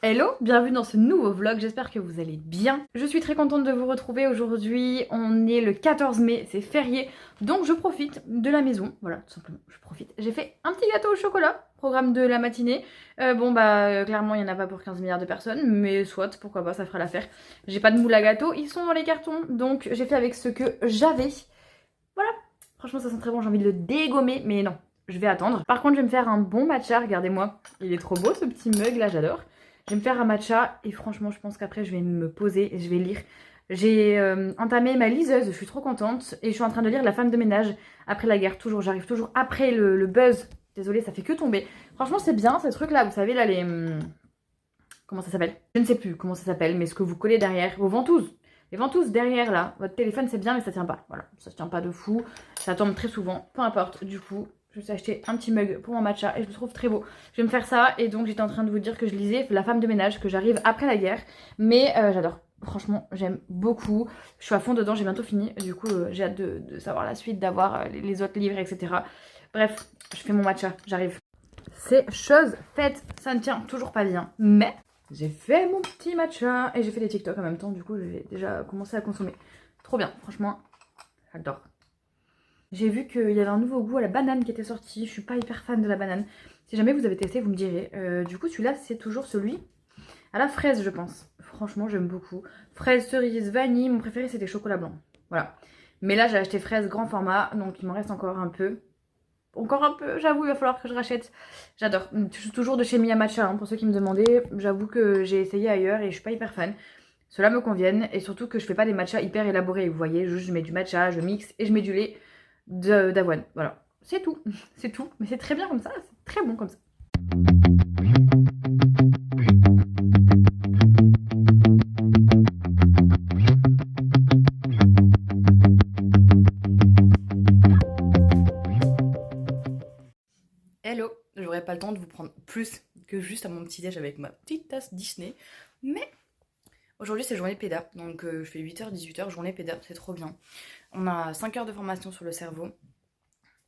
Hello, bienvenue dans ce nouveau vlog, j'espère que vous allez bien. Je suis très contente de vous retrouver aujourd'hui, on est le 14 mai, c'est férié, donc je profite de la maison, voilà tout simplement, je profite. J'ai fait un petit gâteau au chocolat, programme de la matinée. Clairement il n'y en a pas pour 15 milliards de personnes, mais soit, pourquoi pas, ça fera l'affaire. J'ai pas de moule à gâteau, ils sont dans les cartons, donc j'ai fait avec ce que j'avais. Voilà, franchement ça sent très bon, j'ai envie de le dégommer, mais non, je vais attendre. Par contre je vais me faire un bon matcha, regardez-moi, il est trop beau ce petit mug là, j'adore. Je vais me faire un matcha et franchement je pense qu'après je vais me poser et je vais lire. J'ai entamé ma liseuse, je suis trop contente et je suis en train de lire La femme de ménage après la guerre, toujours, j'arrive toujours après le buzz. Désolée, ça fait que tomber. Franchement c'est bien ces trucs là, vous savez là les... comment ça s'appelle? Je ne sais plus comment ça s'appelle, mais ce que vous collez derrière, vos ventouses. Les ventouses derrière là, votre téléphone c'est bien mais ça tient pas, voilà, ça tient pas de fou, ça tombe très souvent, peu importe, du coup je me suis acheté un petit mug pour mon matcha et je le trouve très beau. Je vais me faire ça et donc j'étais en train de vous dire que je lisais La femme de ménage, que j'arrive après la guerre, mais j'adore, franchement j'aime beaucoup, je suis à fond dedans, j'ai bientôt fini, du coup j'ai hâte de savoir la suite, d'avoir les autres livres etc. Bref, je fais mon matcha, j'arrive. C'est chose faite, ça ne tient toujours pas bien, mais j'ai fait mon petit matcha et j'ai fait des TikTok en même temps, du coup j'ai déjà commencé à consommer. Trop bien, franchement, j'adore. J'ai vu qu'il y avait un nouveau goût à la banane qui était sorti, je suis pas hyper fan de la banane. Si jamais vous avez testé, vous me direz. Du coup celui-là c'est toujours celui à la fraise je pense. Franchement j'aime beaucoup. Fraise, cerise, vanille, mon préféré c'était chocolat blanc. Voilà. Mais là j'ai acheté fraise grand format, donc il m'en reste encore un peu. Encore un peu, j'avoue, il va falloir que je rachète. J'adore. Toujours de chez Miya Matcha, hein, pour ceux qui me demandaient. J'avoue que j'ai essayé ailleurs et je suis pas hyper fan. Ceux-là me conviennent et surtout que je fais pas des matchas hyper élaborés. Vous voyez, juste je mets du matcha, je mixe et je mets du lait d'avoine. Voilà. C'est tout. C'est tout. Mais c'est très bien comme ça. C'est très bon comme ça. Hello. J'aurais pas le temps de vous prendre plus que juste à mon petit déj avec ma petite tasse Disney. Mais aujourd'hui c'est journée péda, donc je fais 8h, 18h, journée péda, c'est trop bien. On a 5 heures de formation sur le cerveau.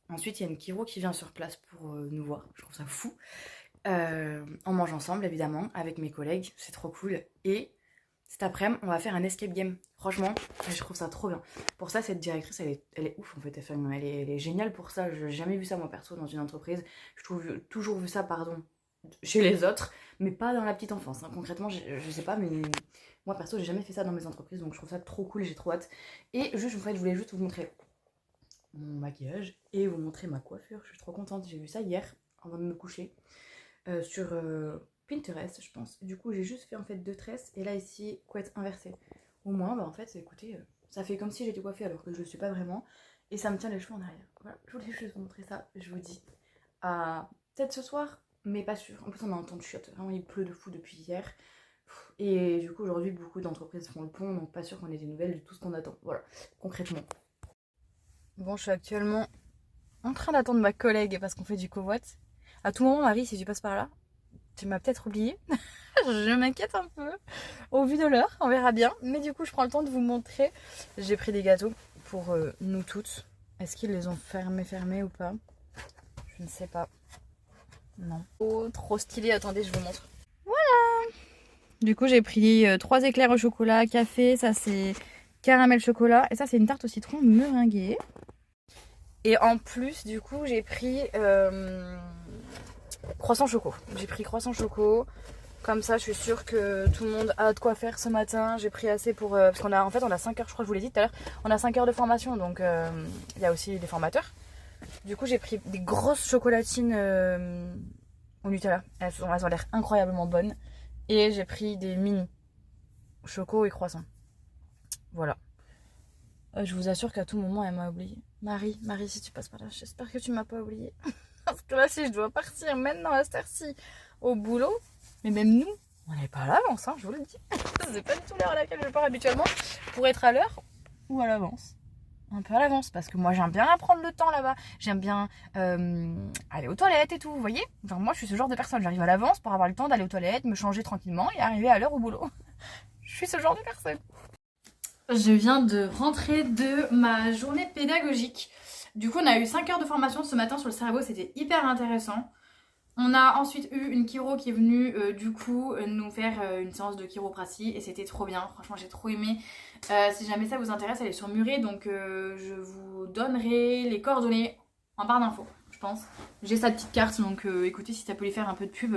Ensuite il y a une chiro qui vient sur place pour nous voir, je trouve ça fou. On mange ensemble évidemment avec mes collègues, c'est trop cool. Et cet après-midi on va faire un escape game. Franchement, je trouve ça trop bien. Pour ça cette directrice elle est ouf en fait, elle est géniale pour ça. Je n'ai jamais vu ça moi perso dans une entreprise. Je trouve toujours vu ça pardon chez les autres, mais pas dans la petite enfance. Hein. Concrètement, je sais pas, mais moi perso, j'ai jamais fait ça dans mes entreprises, donc je trouve ça trop cool et j'ai trop hâte. Et juste, en fait, je voulais juste vous montrer mon maquillage et vous montrer ma coiffure. Je suis trop contente. J'ai vu ça hier avant de me coucher sur Pinterest, je pense. Du coup, j'ai juste fait en fait 2 tresses et là ici, couette inversée. Au moins, bah en fait, écoutez, ça fait comme si j'étais coiffée alors que je le suis pas vraiment et ça me tient les cheveux en arrière. Voilà, je voulais juste vous montrer ça. Je vous dis à peut-être ce soir mais pas sûr. En plus, on a un temps de chiotte. Vraiment, il pleut de fou depuis hier. Et du coup, aujourd'hui, beaucoup d'entreprises font le pont, donc pas sûr qu'on ait des nouvelles de tout ce qu'on attend. Voilà, concrètement. Bon, je suis actuellement en train d'attendre ma collègue parce qu'on fait du covoit. À tout moment, Marie, si tu passes par là, tu m'as peut-être oublié. Je m'inquiète un peu. Au vu de l'heure, on verra bien. Mais du coup, je prends le temps de vous montrer. J'ai pris des gâteaux pour nous toutes. Est-ce qu'ils les ont fermés ou pas? Je ne sais pas. Non. Oh, trop stylé. Attendez, je vous montre. Du coup, j'ai pris 3 éclairs au chocolat, café, ça c'est caramel chocolat, et ça c'est une tarte au citron meringuée. Et en plus, du coup, j'ai pris croissant choco. J'ai pris croissant choco. Comme ça, je suis sûre que tout le monde a de quoi faire ce matin. J'ai pris assez pour... parce qu'on a, en fait, on a 5 heures, je crois que je vous l'ai dit tout à l'heure, on a 5 heures de formation, donc il y a aussi des formateurs. Du coup, j'ai pris des grosses chocolatines au Nutella. Elles ont l'air incroyablement bonnes. Et j'ai pris des mini choco et croissant. Voilà. Je vous assure qu'à tout moment, elle m'a oublié. Marie, si tu passes par là, j'espère que tu m'as pas oublié. Parce que là, si je dois partir maintenant à cette heure-ci au boulot, mais même nous, on n'est pas à l'avance, hein, je vous le dis. C'est pas du tout l'heure à laquelle je pars habituellement pour être à l'heure ou à l'avance. Un peu à l'avance parce que moi j'aime bien prendre le temps là-bas, j'aime bien aller aux toilettes et tout, vous voyez, genre moi je suis ce genre de personne, j'arrive à l'avance pour avoir le temps d'aller aux toilettes, me changer tranquillement et arriver à l'heure au boulot. Je suis ce genre de personne. Je viens de rentrer de ma journée pédagogique. Du coup on a eu 5 heures de formation ce matin sur le cerveau, c'était hyper intéressant. On a ensuite eu une chiro qui est venue du coup nous faire une séance de chiropratie et c'était trop bien, franchement j'ai trop aimé. Si jamais ça vous intéresse, elle est sur Muret, donc je vous donnerai les coordonnées en barre d'infos, je pense. J'ai sa petite carte, donc écoutez, si ça peut lui faire un peu de pub,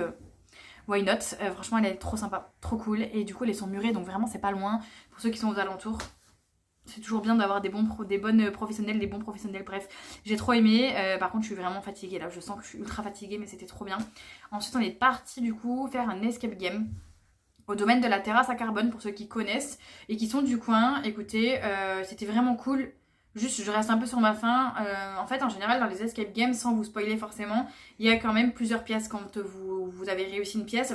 why not. Franchement elle est trop sympa, trop cool, et du coup elle est sur Muret, donc vraiment c'est pas loin pour ceux qui sont aux alentours. C'est toujours bien d'avoir des bonnes professionnels, des bons professionnels, bref. J'ai trop aimé. Par contre, je suis vraiment fatiguée là. Je sens que je suis ultra fatiguée, mais c'était trop bien. Ensuite, on est parti du coup faire un escape game au domaine de la terrasse à carbone pour ceux qui connaissent et qui sont du coin. Écoutez, c'était vraiment cool. Juste, je reste un peu sur ma faim. En fait, en général, dans les escape games, sans vous spoiler forcément, il y a quand même plusieurs pièces. Quand vous avez réussi une pièce,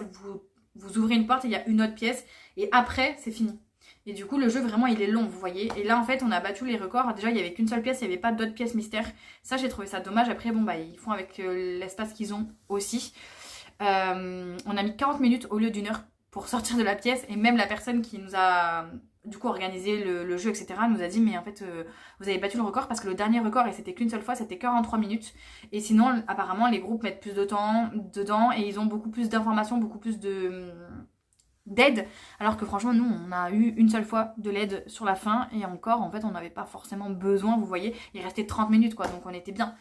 vous ouvrez une porte et il y a une autre pièce. Et après, c'est fini. Et du coup, le jeu, vraiment, il est long, vous voyez. Et là, en fait, on a battu les records. Déjà, il n'y avait qu'une seule pièce, il n'y avait pas d'autres pièces mystères. Ça, j'ai trouvé ça dommage. Après, bon, bah, ils font avec l'espace qu'ils ont aussi. On a mis 40 minutes au lieu d'1 heure pour sortir de la pièce. Et même la personne qui nous a, du coup, organisé le jeu, etc., nous a dit, mais en fait, vous avez battu le record parce que le dernier record, et c'était qu'une seule fois, c'était 43 minutes. Et sinon, apparemment, les groupes mettent plus de temps dedans et ils ont beaucoup plus d'informations, beaucoup plus d'aide, alors que franchement nous on a eu une seule fois de l'aide sur la fin et encore en fait on n'avait pas forcément besoin, vous voyez, il restait 30 minutes quoi, donc on était bien.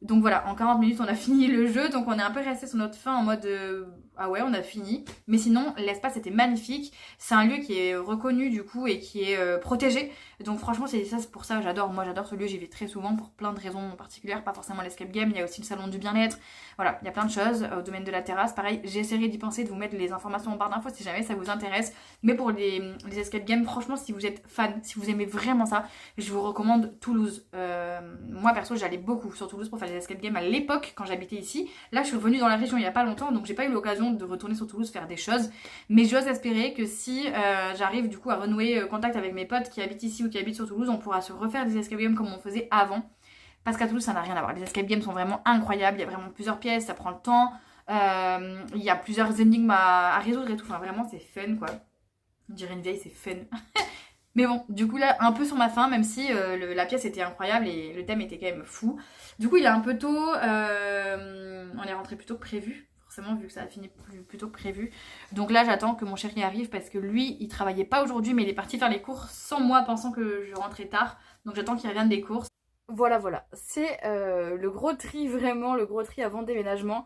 Donc voilà, en 40 minutes on a fini le jeu, donc on est un peu resté sur notre fin en mode ah ouais on a fini, mais sinon l'espace était magnifique, c'est un lieu qui est reconnu du coup et qui est protégé, donc franchement c'est pour ça j'adore, moi j'adore ce lieu, j'y vais très souvent pour plein de raisons particulières, pas forcément l'escape game, il y a aussi le salon du bien-être, voilà, il y a plein de choses au domaine de la terrasse, pareil, j'essaierai d'y penser, de vous mettre les informations en barre d'infos si jamais ça vous intéresse, mais pour les escape games, franchement si vous êtes fan, si vous aimez vraiment ça, je vous recommande Toulouse. Moi perso j'allais beaucoup sur Toulouse pour faire les escape games à l'époque quand j'habitais ici. Là je suis revenue dans la région il n'y a pas longtemps donc j'ai pas eu l'occasion de retourner sur Toulouse faire des choses. Mais j'ose espérer que si j'arrive du coup à renouer contact avec mes potes qui habitent ici ou qui habitent sur Toulouse, on pourra se refaire des escape games comme on faisait avant. Parce qu'à Toulouse ça n'a rien à voir. Les escape games sont vraiment incroyables, il y a vraiment plusieurs pièces, ça prend le temps. Il y a plusieurs énigmes à résoudre et tout. Enfin vraiment c'est fun quoi. On dirait une vieille, c'est fun. Mais bon, du coup là, un peu sur ma faim, même si la pièce était incroyable et le thème était quand même fou. Du coup, il est un peu tôt, on est rentré plus tôt que prévu, forcément, vu que ça a fini plus tôt que prévu. Donc là, j'attends que mon chéri arrive parce que lui, il travaillait pas aujourd'hui, mais il est parti faire les courses sans moi, pensant que je rentrais tard. Donc j'attends qu'il revienne des courses. Voilà, c'est le gros tri, vraiment, le gros tri avant le déménagement.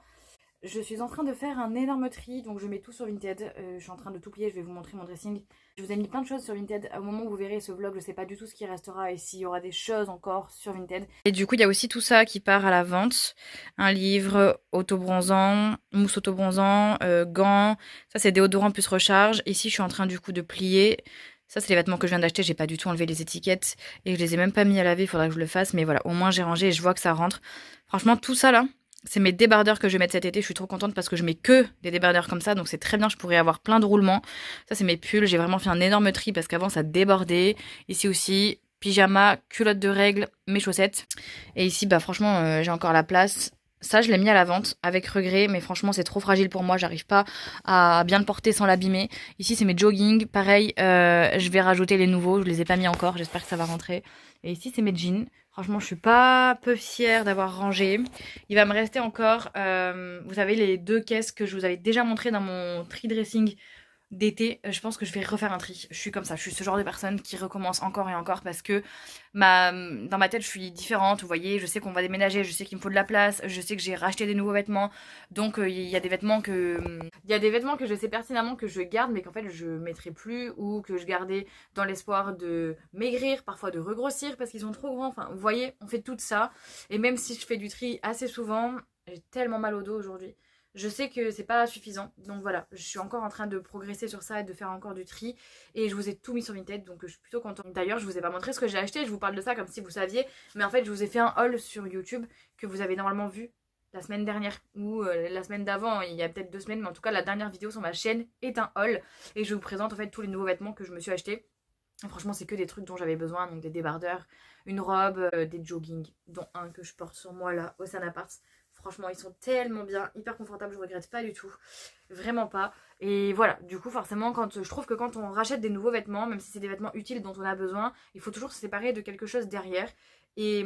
Je suis en train de faire un énorme tri, donc je mets tout sur Vinted. Je suis en train de tout plier, je vais vous montrer mon dressing. Je vous ai mis plein de choses sur Vinted. Au moment où vous verrez ce vlog, je sais pas du tout ce qui restera et s'il y aura des choses encore sur Vinted. Et du coup, il y a aussi tout ça qui part à la vente. Un livre autobronzant, mousse autobronzant, gants. Ça, c'est déodorant plus recharge. Ici, je suis en train du coup de plier. Ça, c'est les vêtements que je viens d'acheter. J'ai pas du tout enlevé les étiquettes et je les ai même pas mis à laver. Il faudra que je le fasse. Mais voilà, au moins j'ai rangé et je vois que ça rentre. Franchement, tout ça là, c'est mes débardeurs que je vais mettre cet été. Je suis trop contente parce que je mets que des débardeurs comme ça. Donc c'est très bien. Je pourrais avoir plein de roulements. Ça, c'est mes pulls. J'ai vraiment fait un énorme tri parce qu'avant, ça débordait. Ici aussi, pyjama, culotte de règles, mes chaussettes. Et ici, bah franchement, j'ai encore la place. Ça, je l'ai mis à la vente avec regret, mais franchement, c'est trop fragile pour moi. J'arrive pas à bien le porter sans l'abîmer. Ici, c'est mes jogging. Pareil, je vais rajouter les nouveaux. Je les ai pas mis encore. J'espère que ça va rentrer. Et ici, c'est mes jeans. Franchement, je suis pas peu fière d'avoir rangé. Il va me rester encore, vous savez, les 2 caisses que je vous avais déjà montrées dans mon tri dressing d'été. Je pense que je vais refaire un tri. Je suis comme ça. Je suis ce genre de personne qui recommence encore et encore parce que dans ma tête, je suis différente. Vous voyez, je sais qu'on va déménager. Je sais qu'il me faut de la place. Je sais que j'ai racheté des nouveaux vêtements. Donc, il y a des vêtements que je sais pertinemment que je garde, mais qu'en fait, je mettrai plus ou que je gardais dans l'espoir de maigrir, parfois de regrossir parce qu'ils sont trop grands. Enfin, vous voyez, on fait tout ça. Et même si je fais du tri assez souvent, j'ai tellement mal au dos aujourd'hui. Je sais que c'est pas suffisant, donc voilà, je suis encore en train de progresser sur ça et de faire encore du tri. Et je vous ai tout mis sur Vinted, donc je suis plutôt contente. D'ailleurs, je vous ai pas montré ce que j'ai acheté, je vous parle de ça comme si vous saviez. Mais en fait, je vous ai fait un haul sur YouTube que vous avez normalement vu la semaine dernière ou la semaine d'avant, il y a peut-être 2 semaines. Mais en tout cas, la dernière vidéo sur ma chaîne est un haul. Et je vous présente en fait tous les nouveaux vêtements que je me suis achetés. Et franchement, c'est que des trucs dont j'avais besoin, donc des débardeurs, une robe, des joggings, dont un que je porte sur moi là, au Sanapart. Franchement, ils sont tellement bien, hyper confortables, je regrette pas du tout. Vraiment pas. Et voilà, du coup, forcément, je trouve que quand on rachète des nouveaux vêtements, même si c'est des vêtements utiles dont on a besoin, il faut toujours se séparer de quelque chose derrière. et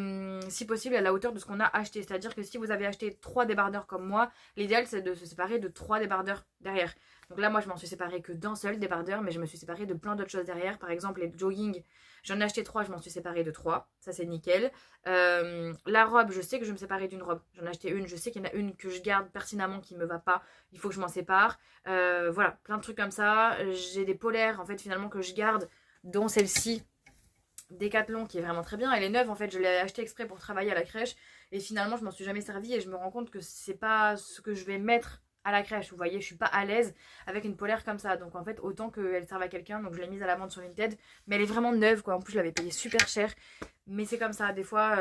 si possible à la hauteur de ce qu'on a acheté. C'est-à-dire que si vous avez acheté 3 débardeurs comme moi, l'idéal c'est de se séparer de 3 débardeurs derrière. Donc là moi je m'en suis séparée que d'un seul débardeur, mais je me suis séparée de plein d'autres choses derrière. Par exemple les jogging, j'en ai acheté 3, je m'en suis séparée de 3, ça c'est nickel. La robe, je sais que je vais me séparer d'une robe, j'en ai acheté une, je sais qu'il y en a une que je garde pertinemment qui me va pas, il faut que je m'en sépare. Voilà, plein de trucs comme ça. J'ai des polaires en fait finalement que je garde, dont celle-ci Decathlon qui est vraiment très bien. Elle est neuve en fait, je l'ai achetée exprès pour travailler à la crèche et finalement je m'en suis jamais servie et je me rends compte que c'est pas ce que je vais mettre à la crèche. Vous voyez, je suis pas à l'aise avec une polaire comme ça, donc en fait autant qu'elle serve à quelqu'un. Donc je l'ai mise à la vente sur Vinted, mais elle est vraiment neuve quoi. En plus je l'avais payée super cher, mais c'est comme ça des fois.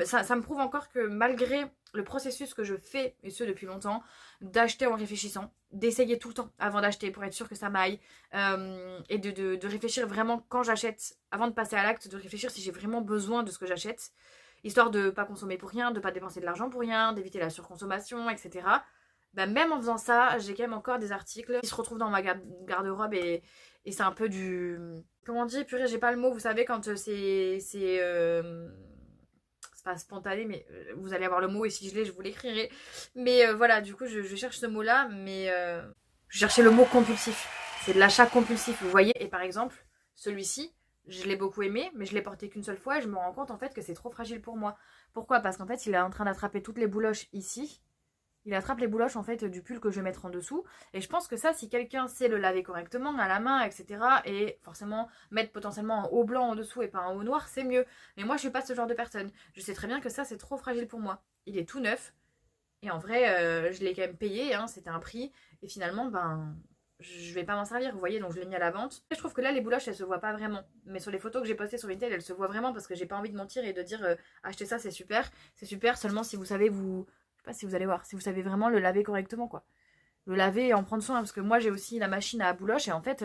Ça me prouve encore que malgré le processus que je fais, et ce depuis longtemps, d'acheter en réfléchissant, d'essayer tout le temps avant d'acheter pour être sûr que ça m'aille, et de réfléchir vraiment quand j'achète, avant de passer à l'acte, de réfléchir si j'ai vraiment besoin de ce que j'achète, histoire de pas consommer pour rien, de pas dépenser de l'argent pour rien, d'éviter la surconsommation, etc. Bah, même en faisant ça, j'ai quand même encore des articles qui se retrouvent dans ma garde-robe et c'est un peu du... Comment on dit? Purée, j'ai pas le mot, vous savez quand c'est pas spontané, mais vous allez avoir le mot et si je l'ai, je vous l'écrirai. Mais voilà, du coup, je cherche ce mot-là, mais je cherchais le mot compulsif. C'est de l'achat compulsif, vous voyez. Et par exemple, celui-ci, je l'ai beaucoup aimé, mais je l'ai porté qu'une seule fois et je me rends compte en fait que c'est trop fragile pour moi. Pourquoi? Parce qu'en fait, il est en train d'attraper toutes les bouloches ici. Il attrape les bouloches en fait du pull que je vais mettre en dessous. Et je pense que ça, si quelqu'un sait le laver correctement à la main, etc. et forcément mettre potentiellement un haut blanc en dessous et pas un haut noir, c'est mieux. Mais moi, je suis pas ce genre de personne. Je sais très bien que ça, c'est trop fragile pour moi. Il est tout neuf. Et en vrai, je l'ai quand même payé, hein, c'était un prix. Et finalement, ben, je vais pas m'en servir, vous voyez, donc je l'ai mis à la vente. Et je trouve que là, les bouloches, elles se voient pas vraiment. Mais sur les photos que j'ai postées sur Vinted, elles se voient vraiment parce que j'ai pas envie de mentir et de dire achetez ça, c'est super. C'est super seulement si vous savez vous... Je sais pas si vous allez voir, si vous savez vraiment le laver correctement, quoi. Le laver et en prendre soin, parce que moi j'ai aussi la machine à bouloche et en fait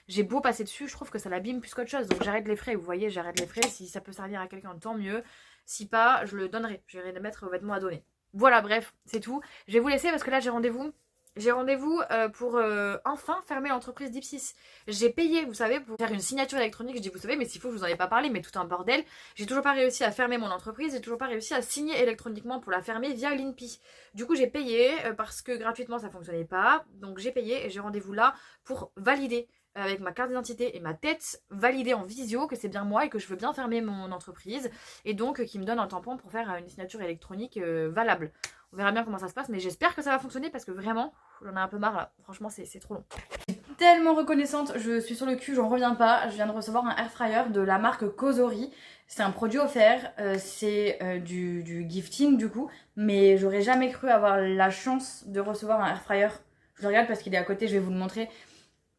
j'ai beau passer dessus, je trouve que ça l'abîme plus qu'autre chose. Donc j'arrête les frais, vous voyez, j'arrête les frais. Si ça peut servir à quelqu'un, tant mieux. Si pas, je le donnerai. J'irai le mettre aux vêtements à donner. Voilà, bref, c'est tout. Je vais vous laisser parce que là j'ai rendez-vous. J'ai rendez-vous pour enfin fermer l'entreprise d'Ipsis. J'ai payé, vous savez, pour faire une signature électronique. Je dis, vous savez, mais s'il faut, je vous en ai pas parlé, mais tout un bordel. J'ai toujours pas réussi à fermer mon entreprise. J'ai toujours pas réussi à signer électroniquement pour la fermer via l'INPI. Du coup, j'ai payé parce que gratuitement, ça fonctionnait pas. Donc, j'ai payé et j'ai rendez-vous là pour valider avec ma carte d'identité et ma tête, valider en visio que c'est bien moi et que je veux bien fermer mon entreprise. Et donc, qui me donne un tampon pour faire une signature électronique valable. On verra bien comment ça se passe, mais j'espère que ça va fonctionner parce que vraiment, j'en ai un peu marre là. Franchement, c'est trop long. Je suis tellement reconnaissante, je suis sur le cul, j'en reviens pas. Je viens de recevoir un air fryer de la marque Kozori. C'est un produit offert, c'est du gifting du coup, mais j'aurais jamais cru avoir la chance de recevoir un air fryer. Je le regarde parce qu'il est à côté, je vais vous le montrer.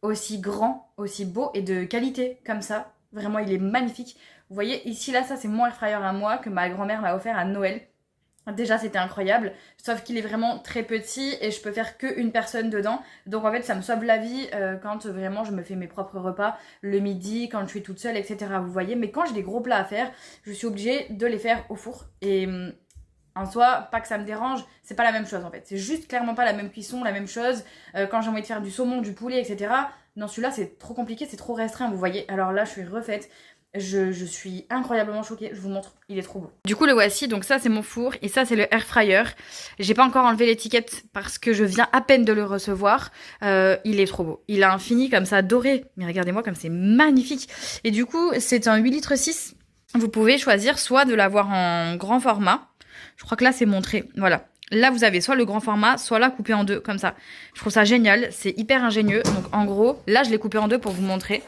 Aussi grand, aussi beau et de qualité comme ça. Vraiment, il est magnifique. Vous voyez, ici là, ça c'est mon air fryer à moi que ma grand-mère m'a offert à Noël. Déjà c'était incroyable, sauf qu'il est vraiment très petit et je peux faire qu'une personne dedans. Donc en fait ça me sauve la vie quand vraiment je me fais mes propres repas le midi, quand je suis toute seule, etc. Vous voyez, mais quand j'ai des gros plats à faire, je suis obligée de les faire au four. Et en soi, pas que ça me dérange, c'est pas la même chose en fait. C'est juste clairement pas la même cuisson, la même chose. Quand j'ai envie de faire du saumon, du poulet, etc. Non, celui-là c'est trop compliqué, c'est trop restreint, vous voyez. Alors là je suis refaite. Je suis incroyablement choquée, je vous montre, il est trop beau. Du coup le voici, donc ça c'est mon four et ça c'est le air fryer. J'ai pas encore enlevé l'étiquette parce que je viens à peine de le recevoir. Il est trop beau, il a un fini comme ça doré, mais regardez-moi comme c'est magnifique. Et du coup c'est un 8 litres 6. Vous pouvez choisir soit de l'avoir en grand format, je crois que là c'est montré, voilà. Là vous avez soit le grand format, soit là coupé en deux comme ça. Je trouve ça génial, c'est hyper ingénieux. Donc en gros, là je l'ai coupé en deux pour vous montrer.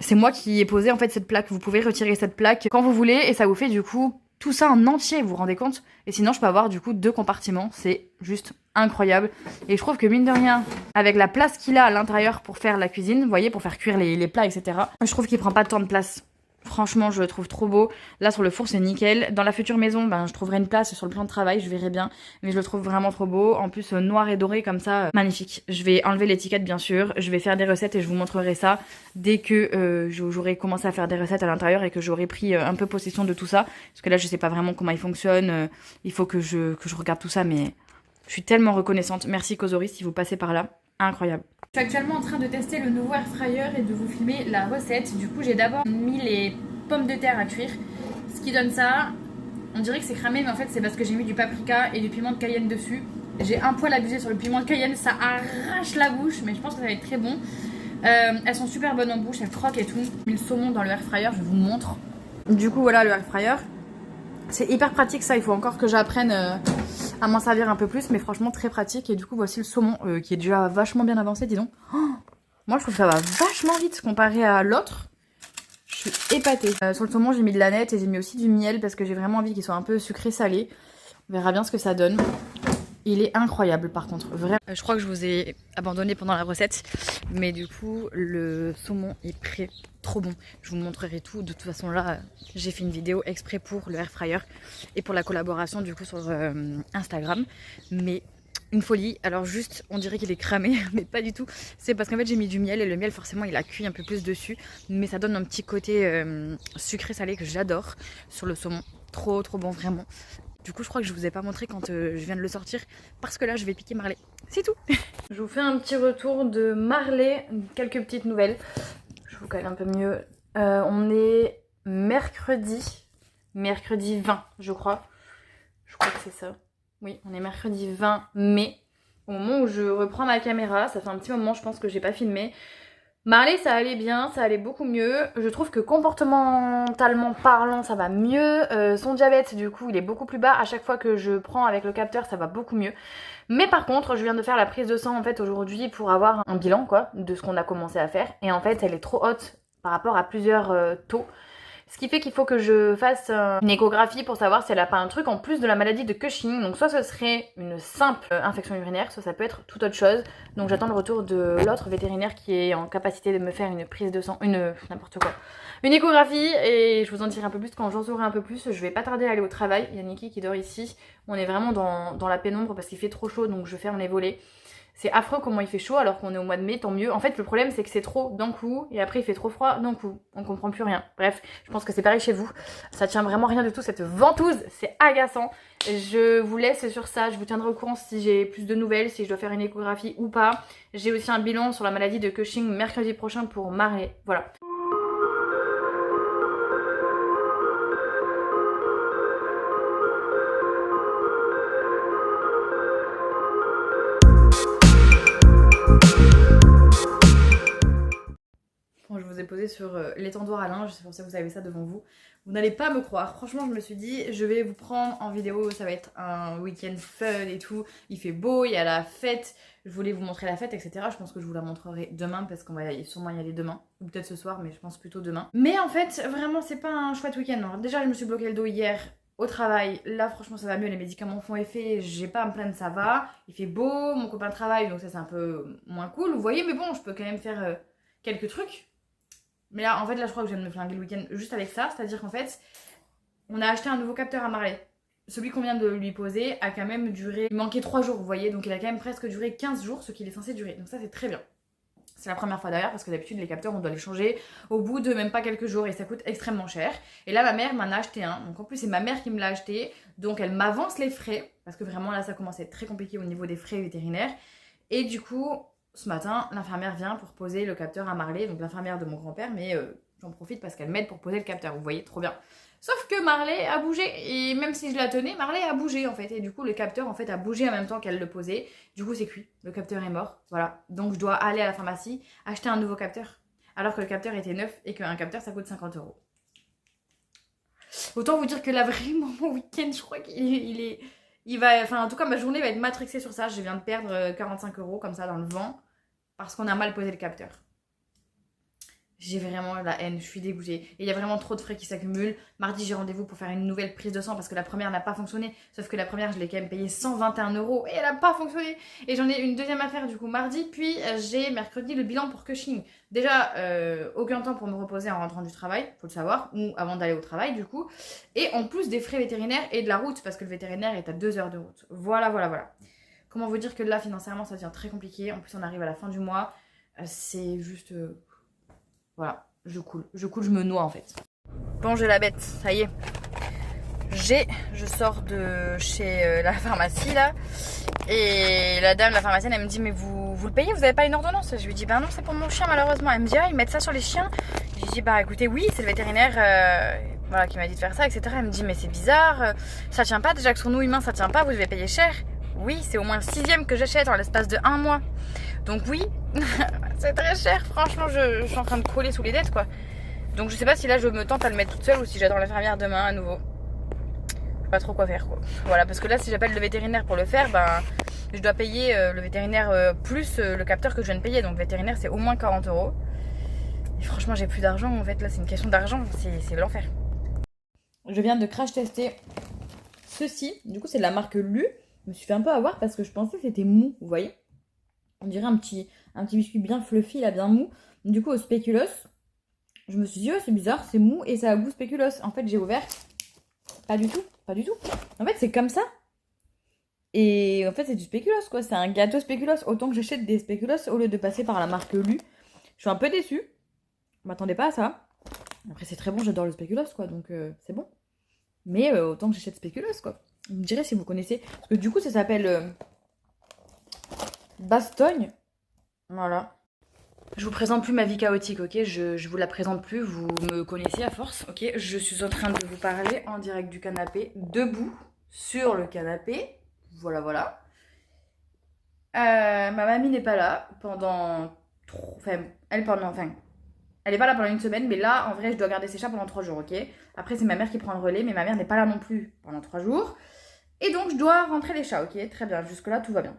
C'est moi qui ai posé en fait cette plaque. Vous pouvez retirer cette plaque quand vous voulez et ça vous fait du coup tout ça en entier, vous vous rendez compte? Et sinon je peux avoir du coup 2 compartiments, c'est juste incroyable. Et je trouve que mine de rien, avec la place qu'il a à l'intérieur pour faire la cuisine, vous voyez, pour faire cuire les plats, etc. Je trouve qu'il prend pas tant de place. Franchement, je le trouve trop beau. Là, sur le four, c'est nickel. Dans la future maison, ben, je trouverai une place sur le plan de travail, je verrai bien. Mais je le trouve vraiment trop beau. En plus, noir et doré comme ça, magnifique. Je vais enlever l'étiquette, bien sûr. Je vais faire des recettes et je vous montrerai ça dès que j'aurai commencé à faire des recettes à l'intérieur et que j'aurai pris un peu possession de tout ça. Parce que là, je sais pas vraiment comment il fonctionne. Il faut que je regarde tout ça, mais je suis tellement reconnaissante. Merci Kozori si vous passez par là. Incroyable. Je suis actuellement en train de tester le nouveau air fryer et de vous filmer la recette. Du coup, j'ai d'abord mis les pommes de terre à cuire. Ce qui donne ça, on dirait que c'est cramé, mais en fait c'est parce que j'ai mis du paprika et du piment de Cayenne dessus. J'ai un poil abusé sur le piment de Cayenne, ça arrache la bouche, mais je pense que ça va être très bon. Elles sont super bonnes en bouche, elles croquent et tout. J'ai mis le saumon dans le air fryer, je vous montre. Du coup voilà le air fryer. C'est hyper pratique ça, il faut encore que j'apprenne à m'en servir un peu plus, mais franchement très pratique. Et du coup voici le saumon qui est déjà vachement bien avancé, dis donc. Oh, moi je trouve que ça va vachement vite comparé à l'autre. Je suis épatée. Sur le saumon j'ai mis de l'aneth et j'ai mis aussi du miel parce que j'ai vraiment envie qu'il soit un peu sucré-salé. On verra bien ce que ça donne. Il est incroyable par contre, vraiment. Je crois que je vous ai abandonné pendant la recette, mais du coup le saumon est prêt, trop bon. Je vous montrerai tout. De toute façon là, j'ai fait une vidéo exprès pour le air fryer et pour la collaboration du coup sur Instagram. Mais une folie. Alors juste, on dirait qu'il est cramé, mais pas du tout. C'est parce qu'en fait j'ai mis du miel et le miel forcément il a cuit un peu plus dessus, mais ça donne un petit côté sucré-salé que j'adore sur le saumon. Trop bon vraiment. Du coup je crois que je vous ai pas montré quand je viens de le sortir parce que là je vais piquer Marley. C'est tout. Je vous fais un petit retour de Marley, quelques petites nouvelles. Je vous cale un peu mieux. On est mercredi 20 je crois. Je crois que c'est ça. Oui, on est mercredi 20 mai. Au moment où je reprends ma caméra, ça fait un petit moment je pense que j'ai pas filmé. Marley ça allait bien, ça allait beaucoup mieux. Je trouve que comportementalement parlant ça va mieux. Son diabète du coup il est beaucoup plus bas. À chaque fois que je prends avec le capteur ça va beaucoup mieux. Mais par contre je viens de faire la prise de sang en fait aujourd'hui pour avoir un bilan quoi de ce qu'on a commencé à faire. Et en fait elle est trop haute par rapport à plusieurs taux. Ce qui fait qu'il faut que je fasse une échographie pour savoir si elle a pas un truc en plus de la maladie de Cushing. Donc soit ce serait une simple infection urinaire, soit ça peut être toute autre chose. Donc j'attends le retour de l'autre vétérinaire qui est en capacité de me faire une prise de sang, n'importe quoi. Une échographie et je vous en dirai un peu plus quand j'en saurai un peu plus. Je vais pas tarder à aller au travail. Il y a Niki qui dort ici. On est vraiment dans la pénombre parce qu'il fait trop chaud donc je ferme les volets. C'est affreux comment il fait chaud alors qu'on est au mois de mai, tant mieux. En fait le problème c'est que c'est trop d'un coup et après il fait trop froid d'un coup. On comprend plus rien. Bref, je pense que c'est pareil chez vous. Ça tient vraiment rien du tout cette ventouse, c'est agaçant. Je vous laisse sur ça, je vous tiendrai au courant si j'ai plus de nouvelles, si je dois faire une échographie ou pas. J'ai aussi un bilan sur la maladie de Cushing mercredi prochain pour Marley. Voilà. Je vous ai posé sur l'étendoir à linge, c'est pour ça que vous avez ça devant vous. Vous n'allez pas me croire, franchement je me suis dit je vais vous prendre en vidéo, ça va être un week-end fun et tout. Il fait beau, il y a la fête, je voulais vous montrer la fête etc. Je pense que je vous la montrerai demain parce qu'on va sûrement y aller demain. Ou peut-être ce soir mais je pense plutôt demain. Mais en fait vraiment c'est pas un chouette week-end. Déjà je me suis bloqué le dos hier au travail, là franchement ça va mieux, les médicaments font effet, j'ai pas à me plaindre, ça va. Il fait beau, mon copain travaille donc ça c'est un peu moins cool, vous voyez, mais bon je peux quand même faire quelques trucs. Mais là, en fait, là, je crois que je viens de me flinguer le week-end juste avec ça. C'est-à-dire qu'en fait, on a acheté un nouveau capteur à Marley. Celui qu'on vient de lui poser a quand même duré... Il manquait 3 jours, vous voyez. Donc, il a quand même presque duré 15 jours, ce qu'il est censé durer. Donc ça, c'est très bien. C'est la première fois d'ailleurs, parce que d'habitude, les capteurs, on doit les changer au bout de même pas quelques jours. Et ça coûte extrêmement cher. Et là, ma mère m'en a acheté un. Donc, en plus, c'est ma mère qui me l'a acheté. Donc, elle m'avance les frais. Parce que vraiment, là, ça commence à être très compliqué au niveau des frais vétérinaires. Et du coup... Ce matin, l'infirmière vient pour poser le capteur à Marley, donc l'infirmière de mon grand-père, mais j'en profite parce qu'elle m'aide pour poser le capteur, vous voyez, trop bien. Sauf que Marley a bougé, et même si je la tenais, Marley a bougé en fait, et du coup le capteur en fait a bougé en même temps qu'elle le posait, du coup c'est cuit, le capteur est mort, voilà. Donc je dois aller à la pharmacie, acheter un nouveau capteur, alors que le capteur était neuf et qu'un capteur ça coûte 50 €. Autant vous dire que là vraiment mon week-end, je crois il va, enfin en tout cas ma journée va être matrixée sur ça. Je viens de perdre 45 € comme ça dans le vent parce qu'on a mal posé le capteur. J'ai vraiment la haine, je suis dégoûtée. Et il y a vraiment trop de frais qui s'accumulent. Mardi, j'ai rendez-vous pour faire une nouvelle prise de sang parce que la première n'a pas fonctionné. Sauf que la première, je l'ai quand même payée 121 € et elle n'a pas fonctionné. Et j'en ai une deuxième à faire du coup mardi. Puis j'ai mercredi le bilan pour Cushing. Déjà, aucun temps pour me reposer en rentrant du travail, faut le savoir, ou avant d'aller au travail du coup. Et en plus des frais vétérinaires et de la route parce que le vétérinaire est à 2 heures de route. Voilà. Comment vous dire que là, financièrement, ça devient très compliqué. En plus, on arrive à la fin du mois. C'est juste... Voilà, je coule, je me noie en fait. Bon, j'ai la bête, ça y est. Je sors de chez la pharmacie là. Et la dame, la pharmacienne, elle me dit mais vous le payez, vous avez pas une ordonnance? Je lui dis bah non, c'est pour mon chien malheureusement. Elle me dit ah, ils mettent ça sur les chiens. Je lui dis bah écoutez oui, c'est le vétérinaire. voilà, qui m'a dit de faire ça, etc. Elle me dit mais c'est bizarre, ça tient pas, déjà que sur nous humains ça tient pas, vous devez payer cher. Oui, c'est au moins le 6e que j'achète en l'espace de 1 mois. Donc oui, c'est très cher, franchement je suis en train de crouler sous les dettes quoi. Donc je sais pas si là je me tente à le mettre toute seule ou si j'attends l'infirmière demain à nouveau. Je sais pas trop quoi faire quoi. Voilà, parce que là si j'appelle le vétérinaire pour le faire, ben je dois payer le vétérinaire plus le capteur que je viens de payer. Donc le vétérinaire c'est au moins 40 €. Et franchement j'ai plus d'argent en fait, là c'est une question d'argent, c'est l'enfer. Je viens de crash tester ceci, du coup c'est de la marque Lu. Je me suis fait un peu avoir parce que je pensais que c'était mou, vous voyez. On dirait un petit biscuit bien fluffy là, bien mou. Du coup au spéculoos, je me suis dit, oh, c'est bizarre, c'est mou et ça a goût spéculoos. En fait, j'ai ouvert. Pas du tout, pas du tout. En fait, c'est comme ça. Et en fait, c'est du spéculoos, quoi. C'est un gâteau spéculoos. Autant que j'achète des spéculoos au lieu de passer par la marque Lu. Je suis un peu déçue. Je m'attendais pas à ça. Après, c'est très bon, j'adore le spéculoos, quoi. Donc, c'est bon. Mais autant que j'achète spéculoos, quoi. Vous me direz si vous connaissez. Parce que du coup, ça s'appelle Bastogne. Voilà. Je vous présente plus ma vie chaotique, ok? Je vous la présente plus, vous me connaissez à force, ok? Je suis en train de vous parler en direct du canapé, debout, sur le canapé. Voilà, voilà. Ma mamie n'est pas là pendant... Enfin, elle est pas là pendant une semaine, mais là, en vrai, je dois garder ses chats pendant 3 jours, ok? Après, c'est ma mère qui prend le relais, mais ma mère n'est pas là non plus pendant 3 jours. Et donc, je dois rentrer les chats, ok? Très bien, jusque-là, tout va bien.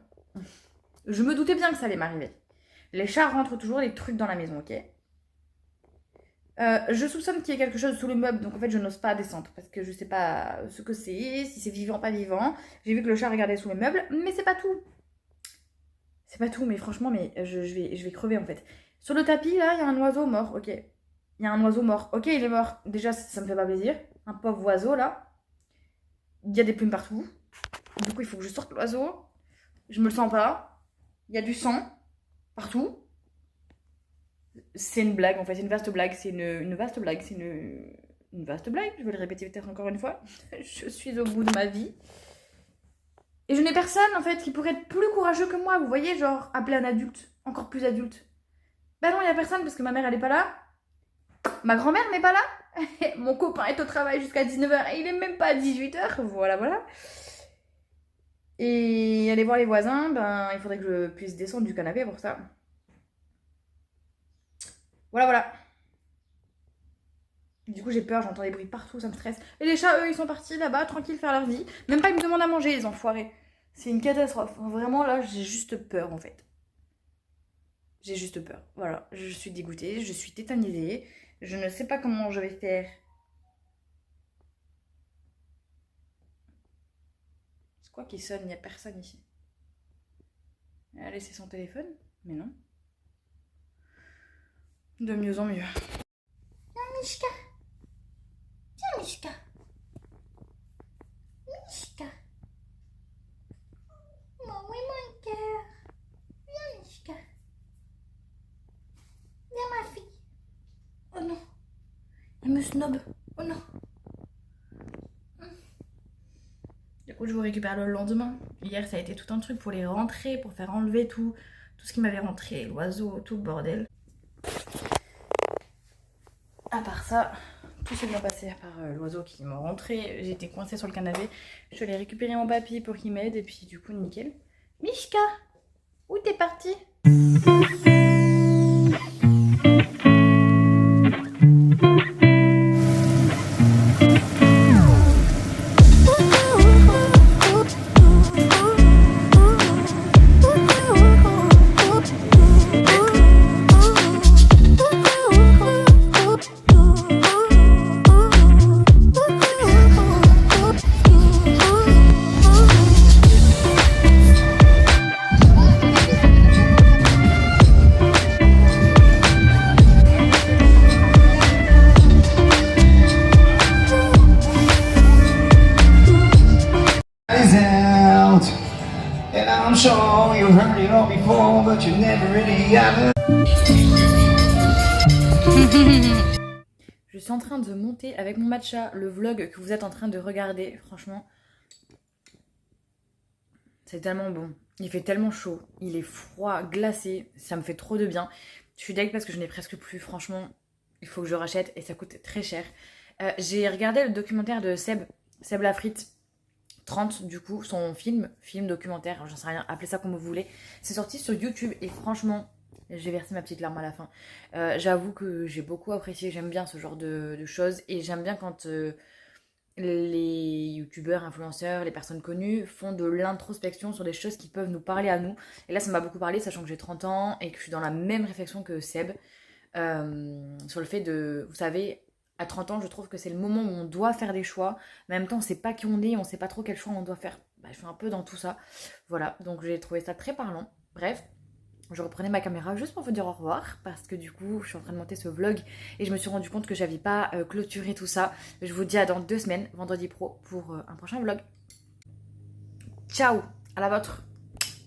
Je me doutais bien que ça allait m'arriver. Les chats rentrent toujours des trucs dans la maison, ok? Je soupçonne qu'il y ait quelque chose sous le meuble, donc en fait je n'ose pas descendre parce que je sais pas ce que c'est, si c'est vivant, pas vivant. J'ai vu que le chat regardait sous les meubles, mais c'est pas tout. C'est pas tout, mais franchement, mais je vais crever en fait. Sur le tapis, là, il y a un oiseau mort, ok. Il y a un oiseau mort. Ok, il est mort. Déjà, ça me fait pas plaisir. Un pauvre oiseau, là. Il y a des plumes partout. Du coup, il faut que je sorte l'oiseau. Je me le sens pas. Il y a du sang partout. C'est une blague en fait, c'est une vaste blague, c'est une vaste blague, c'est une vaste blague, je vais le répéter peut-être encore une fois. Je suis au bout de ma vie. Et je n'ai personne en fait qui pourrait être plus courageux que moi, vous voyez, genre appeler un adulte, encore plus adulte. Bah non, il n'y a personne parce que ma mère elle est pas là. Ma grand-mère n'est pas là. Mon copain est au travail jusqu'à 19h et il est même pas à 18h, voilà voilà. Et aller voir les voisins, ben il faudrait que je puisse descendre du canapé pour ça. Voilà, voilà. Du coup, j'ai peur, j'entends des bruits partout, ça me stresse. Et les chats, eux, ils sont partis là-bas, tranquilles, faire leur vie. Même pas, ils me demandent à manger, les enfoirés. C'est une catastrophe. Vraiment, là, j'ai juste peur, en fait. J'ai juste peur. Voilà, je suis dégoûtée, je suis tétanisée. Je ne sais pas comment je vais faire. C'est quoi qui sonne? Il n'y a personne ici. Elle a laissé son téléphone? Mais non. De mieux en mieux. Non, Mishka. Viens, Mishka. Mishka. Maman, mon cœur. Viens, Mishka. Viens, ma fille. Oh non. Il me snob. Oh non. Du coup, je vous récupère le lendemain. Hier, ça a été tout un truc pour les rentrer, pour faire enlever tout ce qui m'avait rentré, l'oiseau, tout le bordel. À part ça, tout s'est bien passé, à part l'oiseau qui m'a rentré. J'étais coincée sur le canapé. Je suis allée récupérer mon papy pour qu'il m'aide et puis du coup, nickel. Mishka, où t'es parti? I'm sure you've heard it all before, but you never really have. Je suis en train de monter avec mon matcha le vlog que vous êtes en train de regarder. Franchement, c'est tellement bon. Il fait tellement chaud. Il est froid, glacé. Ça me fait trop de bien. Je suis deg parce que je n'ai presque plus. Franchement, il faut que je rachète et ça coûte très cher. J'ai regardé le documentaire de Seb Lafrite, 30 du coup, son film documentaire, j'en sais rien, appelez ça comme vous voulez. C'est sorti sur YouTube et franchement, j'ai versé ma petite larme à la fin. J'avoue que j'ai beaucoup apprécié, j'aime bien ce genre de choses et j'aime bien quand les youtubeurs, influenceurs, les personnes connues font de l'introspection sur des choses qui peuvent nous parler à nous. Et là, ça m'a beaucoup parlé, sachant que j'ai 30 ans et que je suis dans la même réflexion que Seb, sur le fait de, vous savez, à 30 ans, je trouve que c'est le moment où on doit faire des choix, mais en même temps, on sait pas qui on est, on sait pas trop quel choix on doit faire. Bah, je suis un peu dans tout ça. Voilà, donc j'ai trouvé ça très parlant. Bref, je reprenais ma caméra juste pour vous dire au revoir parce que du coup je suis en train de monter ce vlog et je me suis rendu compte que j'avais pas clôturé tout ça. Je vous dis à dans 2 semaines, vendredi pro, pour un prochain vlog. Ciao, à la vôtre.